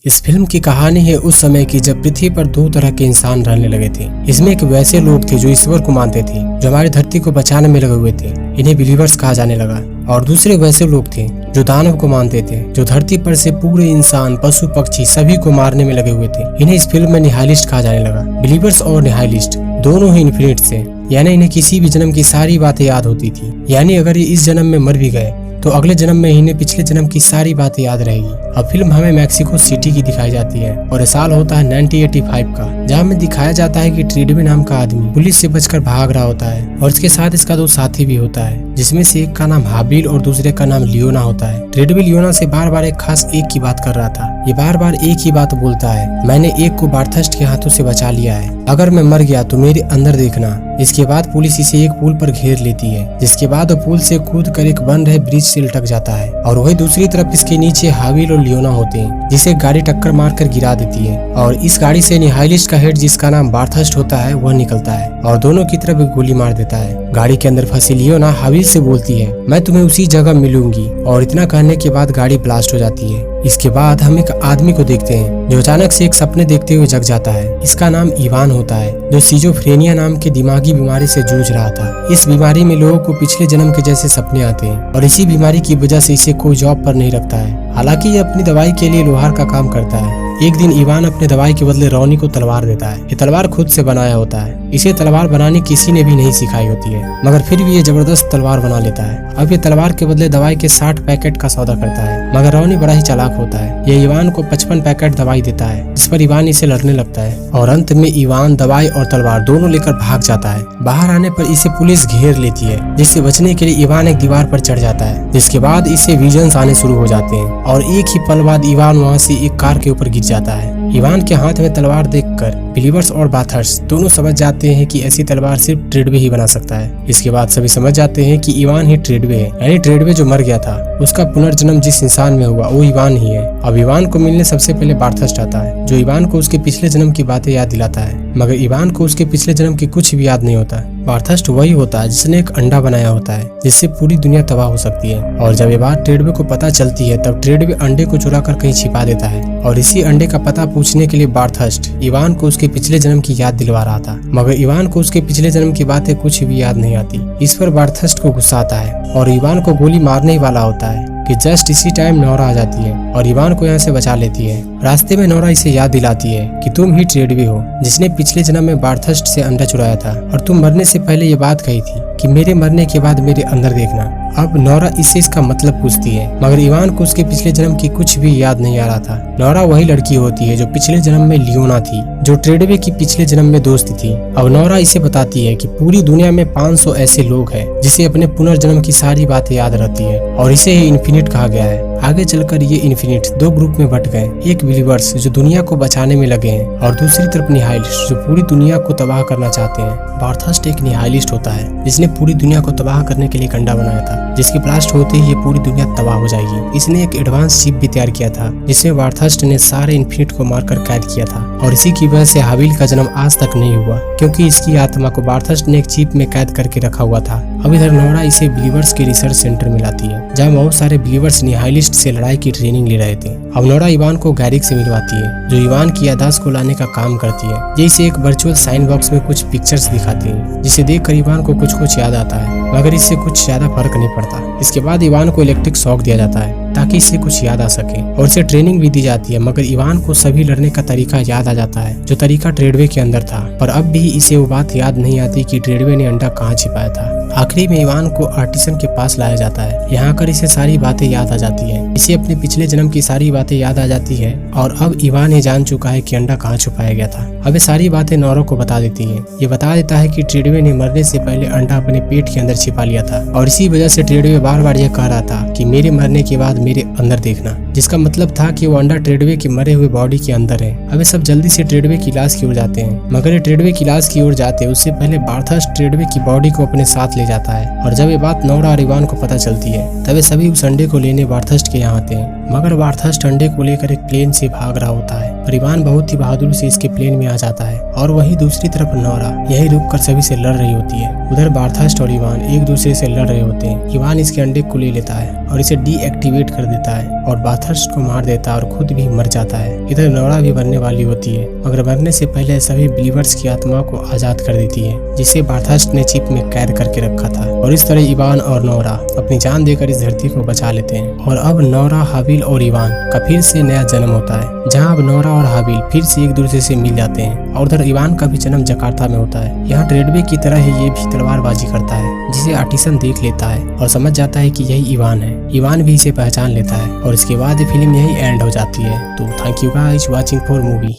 इस फिल्म की कहानी है उस समय की जब पृथ्वी पर दो तरह के इंसान रहने लगे थे। इसमें एक वैसे लोग थे जो ईश्वर को मानते थे, जो हमारी धरती को बचाने में लगे हुए थे, इन्हें बिलीवर्स कहा जाने लगा। और दूसरे वैसे लोग थे जो दानव को मानते थे, जो धरती पर से पूरे इंसान, पशु, पक्षी सभी को मारने में लगे हुए थे। इन्हें इस फिल्म में निहाइलिस्ट कहा जाने लगा। बिलीवर्स और निहाइलिस्ट दोनों ही इन्फिनिट थे, यानी इन्हें किसी भी जन्म की सारी बातें याद होती थी। यानी अगर ये इस जन्म में मर भी गए तो अगले जन्म में इन्हें पिछले जन्म की सारी बातें याद रहेगी। अब फिल्म हमें मैक्सिको सिटी की दिखाई जाती है और ये साल होता है 1985 का, जहाँ हमें दिखाया जाता है कि ट्रेडवे नाम का आदमी पुलिस से बचकर भाग रहा होता है और इसके साथ इसका दो साथी भी होता है, जिसमें से एक का नाम हाबिल और दूसरे का नाम लियोना होता है। ट्रेडवे लियोना से बार बार एक खास एक की बात कर रहा था। ये बार बार एक ही बात बोलता है, मैंने एक को बार्थस्ट के हाथों से बचा लिया है, अगर मैं मर गया तो मेरे अंदर देखना। इसके बाद पुलिस इसे एक पुल पर घेर लेती है, जिसके बाद वो पुल से कूद कर एक बन रहे ब्रिज से लटक जाता है और वही दूसरी तरफ इसके नीचे हाबिल और लियोना होते हैं, जिसे गाड़ी टक्कर मारकर गिरा देती है। और इस गाड़ी से निहाइलिस्ट का हेड, जिसका नाम बार्थस्ट होता है, वह निकलता है और दोनों की तरफ एक गोली मार देता है। गाड़ी के अंदर फंसी लियोना हाबिल से बोलती है, मैं तुम्हें उसी जगह मिलूंगी, और इतना कहने के बाद गाड़ी ब्लास्ट हो जाती है। इसके बाद हम एक आदमी को देखते हैं जो अचानक से एक सपने देखते हुए जग जाता है। इसका नाम इवान होता है, जो सिजोफ्रेनिया नाम के दिमागी बीमारी से जूझ रहा था। इस बीमारी में लोगों को पिछले जन्म के जैसे सपने आते हैं और इसी बीमारी की वजह से इसे कोई जॉब पर नहीं रखता है। हालांकि ये अपनी दवाई के लिए लोहार का काम करता है। एक दिन इवान अपने दवाई के बदले रोनी को तलवार देता है। ये तलवार खुद से बनाया होता है, इसे तलवार बनानी किसी ने भी नहीं सिखाई होती है, मगर फिर भी ये जबरदस्त तलवार बना लेता है। अब ये तलवार के बदले दवाई के 60 पैकेट का सौदा करता है, मगर रोनी बड़ा ही चालाक होता है। ये इवान को 55 पैकेट दवाई देता है, जिस पर इवान इसे लड़ने लगता है और अंत में इवान दवाई और तलवार दोनों लेकर भाग जाता है। बाहर आने पर इसे पुलिस घेर लेती है, जिससे बचने के लिए इवान एक दीवार पर चढ़ जाता है, जिसके बाद इसे विजन्स आने शुरू हो जाते हैं और एक ही पल बाद इवान वहाँ से एक कार के ऊपर गिर जाता है। इवान के हाथ में तलवार देखकर बिलीवर्स और बाथर्स दोनों समझ जाते हैं कि ऐसी तलवार सिर्फ ट्रेडवे ही बना सकता है। इसके बाद सभी समझ जाते हैं कि इवान ही ट्रेडवे है, यानी ट्रेडवे जो मर गया था उसका पुनर्जन्म जिस इंसान में हुआ वो इवान ही है। अब इवान को मिलने सबसे पहले बार्थस्ट आता है, जो इवान को उसके पिछले जन्म की बातें याद दिलाता है, मगर इवान को उसके पिछले जन्म की कुछ भी याद नहीं होता। बार्थस्ट वही होता है जिसने एक अंडा बनाया होता है, जिससे पूरी दुनिया तबाह हो सकती है। और जब ये बात ट्रेडवे को पता चलती है तब ट्रेडवे अंडे को चुरा कर कहीं छिपा देता है और इसी अंडे का पता पूछने के लिए बार्थस्ट इवान को उसके पिछले जन्म की याद दिलवा रहा था, मगर इवान को उसके पिछले जन्म की बातें कुछ भी याद नहीं आती। इस पर बार्थस्ट को गुस्सा आता है और इवान को गोली मारने ही वाला होता है कि जस्ट इसी टाइम नोरा आ जाती है और इवान को यहाँ से बचा लेती है। रास्ते में नोरा इसे याद दिलाती है कि तुम ही ट्रेडवे हो जिसने पिछले जन्म में बार्थस्ट से अंडा चुराया था और तुम मरने से पहले ये बात कही थी कि मेरे मरने के बाद मेरे अंदर देखना। अब नोरा इससे इसका मतलब पूछती है, मगर इवान को उसके पिछले जन्म की कुछ भी याद नहीं आ रहा था। नोरा वही लड़की होती है जो पिछले जन्म में लियोना थी, जो ट्रेडवे की पिछले जन्म में दोस्त थी। अब नोरा इसे बताती है कि पूरी दुनिया में 500 ऐसे लोग हैं जिसे अपने पुनर्जन्म की सारी बातें याद रहती है और इसे ही इन्फिनिट कहा गया है। आगे चलकर ये इन्फिनिट दो ग्रुप में बट गए, एक बिलीवर्स जो दुनिया को बचाने में लगे हैं और दूसरी तरफ निहाइलिस्ट जो पूरी दुनिया को तबाह करना चाहते हैं। बार्थस्ट एक निहाइलिस्ट होता है जिसने पूरी दुनिया को तबाह करने के लिए एक अंडा बनाया था, जिसकी ब्लास्ट होते ही ये पूरी दुनिया तबाह हो जाएगी। इसने एक एडवांस चिप भी तैयार किया था जिसमें बार्थस्ट ने सारे इन्फिनिट को मारकर कैद किया था और इसी की वजह से हाबिल का जन्म आज तक नहीं हुआ, क्योंकि इसकी आत्मा को बार्थस्ट ने एक चिप में कैद करके रखा हुआ था। अब इधर नोरा इसे बिलीवर्स के रिसर्च सेंटर में लाती है, जहाँ बहुत सारे बिलीवर्स निहाइलिस्ट से लड़ाई की ट्रेनिंग ले रहे थे। अब नोरा इवान को गैरिक से मिलवाती है, जो इवान की याददाश्त को लाने का काम करती है। ये इसे एक वर्चुअल साइन बॉक्स में कुछ पिक्चर्स दिखाती है, जिसे देखकर इवान को कुछ याद आता है, मगर इससे कुछ ज्यादा फर्क नहीं पड़ता। इसके बाद इवान को इलेक्ट्रिक शॉक दिया जाता है ताकि इससे कुछ याद आ सके और इसे ट्रेनिंग भी दी जाती है, मगर इवान को सभी लड़ने का तरीका याद आ जाता है जो तरीका ट्रेडवे के अंदर था। पर अब भी इसे वो बात याद नहीं आती कि ट्रेडवे ने अंडा कहाँ छिपाया था। आखिरी में इवान को आर्टिसन के पास लाया जाता है। यहाँ आकर इसे सारी बातें याद आ जाती है, इसे अपने पिछले जन्म की सारी बातें याद आ जाती है और अब इवान ये जान चुका है कि अंडा कहाँ छुपाया गया था। अब ये सारी बातें नोरा को बता देती है। ये बता देता है कि ट्रेडवे ने मरने से पहले अंडा अपने पेट के अंदर छिपा लिया था और इसी वजह से ट्रेडवे बार बार यह कह रहा था कि मेरे मरने के बाद मेरे अंदर देखना, जिसका मतलब था कि वो अंडा ट्रेडवे के मरे हुए बॉडी के अंदर है। अब ये सब जल्दी से ट्रेडवे की लाश की ओर जाते हैं, मगर ये ट्रेडवे की लाश की ओर जाते उससे पहले बार्थस्ट ट्रेडवे की बॉडी को अपने साथ ले जाता है और जब ये बात नोरा और इवान को पता चलती है तब ये सभी उस अंडे को लेने बार्थस्ट के यहाँ आते हैं, मगर बार्थस्ट अंडे को लेकर एक प्लेन से भाग रहा होता है और इवान बहुत ही बहादुरी से इसके प्लेन में आ जाता है। और वहीं दूसरी तरफ नोरा यही रुक कर सभी से लड़ रही होती है। उधर बार्थस्ट और इवान एक दूसरे से लड़ रहे होते हैं। इवान इसके अंडे को ले लेता है और इसे डीएक्टिवेट कर देता है और बार्थस्ट को मार देता है और खुद भी मर जाता है। इधर नोरा भी मरने वाली होती है, मगर मरने से पहले सभी बिलीवर्स की आत्मा को आजाद कर देती है, जिसे बार्थस्ट ने चिप में कैद करके रखा था। और इस तरह इवान और नोरा अपनी जान देकर इस धरती को बचा लेते हैं। और अब नोरा, हाबिल और इवान का फिर से नया जन्म होता है, जहाँ अब नोरा और हाबिल फिर से एक दूसरे से मिल जाते हैं। और उधर इवान का भी जन्म जकार्ता में होता है। यहाँ ट्रेडवे की तरह ही ये भी तलवारबाजी करता है, जिसे आर्टिसन देख लेता है और समझ जाता है कि यही इवान है। इवान भी इसे पहचान लेता है और इसके बाद फिल्म यही एंड हो जाती है। तो thank you guys watching for movie.